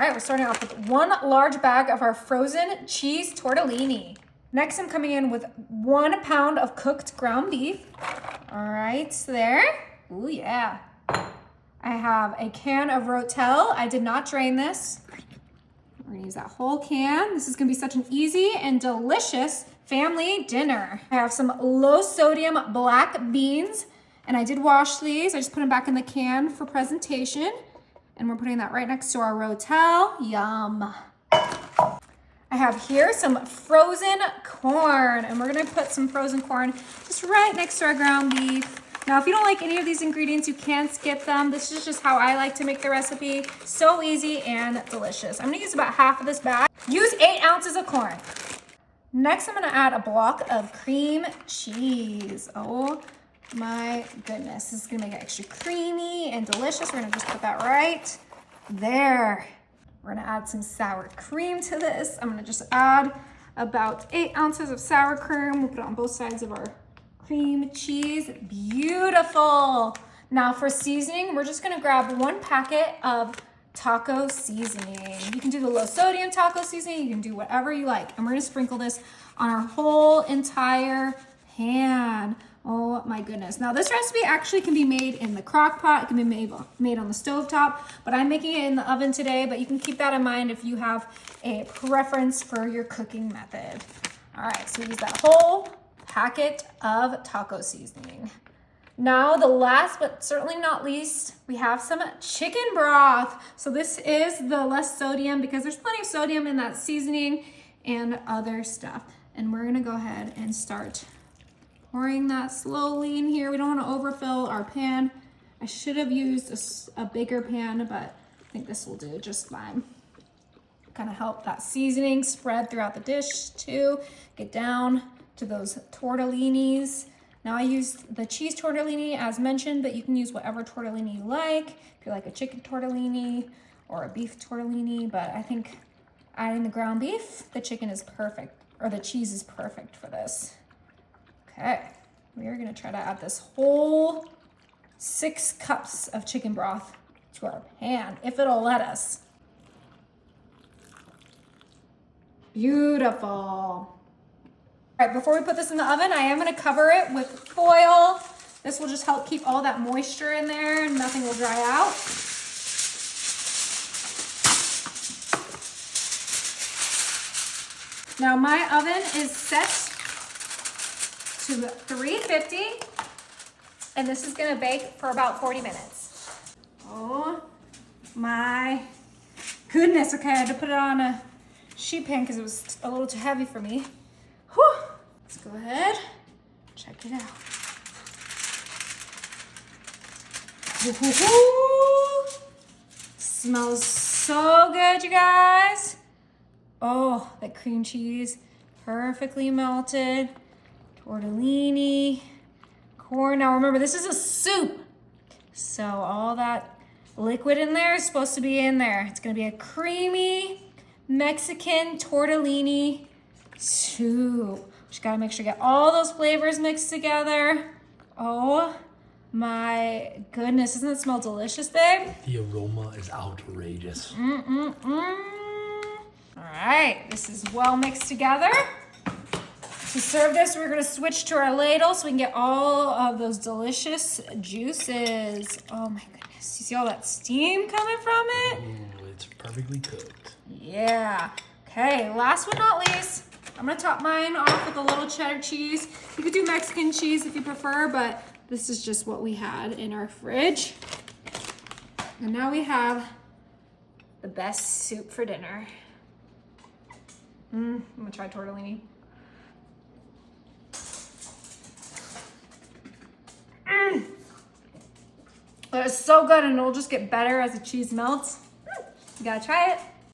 right, we're starting off with 1 large bag of our frozen cheese tortellini. Next, I'm coming in with 1 pound of cooked ground beef. All right, so there. Ooh, yeah. I have a can of Rotel. I did not drain this. We're gonna use that whole can. This is gonna be such an easy and delicious family dinner. I have some low sodium black beans, and I did wash these. I just put them back in the can for presentation. And we're putting that right next to our Rotel. Yum. I have here some frozen corn, and we're gonna put some frozen corn just right next to our ground beef. Now, if you don't like any of these ingredients, you can skip them. This is just how I like to make the recipe. So easy and delicious. I'm gonna use about half of this bag. Use 8 ounces of corn. Next, I'm gonna add a block of cream cheese. Oh my goodness, this is gonna make it extra creamy and delicious. We're gonna just put that right there. We're gonna add some sour cream to this. I'm gonna just add about 8 ounces of sour cream. We'll put it on both sides of our cream cheese. Beautiful. Now for seasoning, we're just gonna grab 1 packet of taco seasoning. You can do the low sodium taco seasoning. You can do whatever you like. And we're gonna sprinkle this on our whole entire pan. Oh my goodness. Now this recipe actually can be made in the crock pot. It can be made on the stove top, but I'm making it in the oven today, but you can keep that in mind if you have a preference for your cooking method. All right, so use that whole packet of taco seasoning. Now the last but certainly not least, we have some chicken broth. So this is the less sodium because there's plenty of sodium in that seasoning and other stuff. And we're gonna go ahead and start pouring that slowly in here. We don't want to overfill our pan. I should have used a bigger pan, but I think this will do just fine. Kind of help that seasoning spread throughout the dish too. Get down to those tortellinis. Now I used the cheese tortellini as mentioned, but you can use whatever tortellini you like. If you like a chicken tortellini or a beef tortellini, but I think adding the ground beef, the chicken is perfect, or the cheese is perfect for this. Okay, we are gonna try to add this whole 6 cups of chicken broth to our pan, if it'll let us. Beautiful. All right, before we put this in the oven, I am gonna cover it with foil. This will just help keep all that moisture in there and nothing will dry out. Now my oven is set to 350, and this is gonna bake for about 40 minutes. Oh my goodness. Okay, I had to put it on a sheet pan because it was a little too heavy for me. Whew. Let's go ahead, check it out. Ooh, smells so good, you guys. Oh, that cream cheese, perfectly melted. Tortellini, corn. Now remember, this is a soup. So all that liquid in there is supposed to be in there. It's gonna be a creamy Mexican tortellini soup. Just gotta make sure you get all those flavors mixed together. Oh my goodness, doesn't it smell delicious, babe? The aroma is outrageous. All right, this is well mixed together. To serve this, we're gonna switch to our ladle so we can get all of those delicious juices. Oh my goodness, you see all that steam coming from it? Ooh, it's perfectly cooked. Yeah. Okay, last but not least, I'm gonna top mine off with a little cheddar cheese. You could do Mexican cheese if you prefer, but this is just what we had in our fridge. And now we have the best soup for dinner. I'm gonna try tortellini. It's so good, and it'll just get better as the cheese melts. You gotta try it.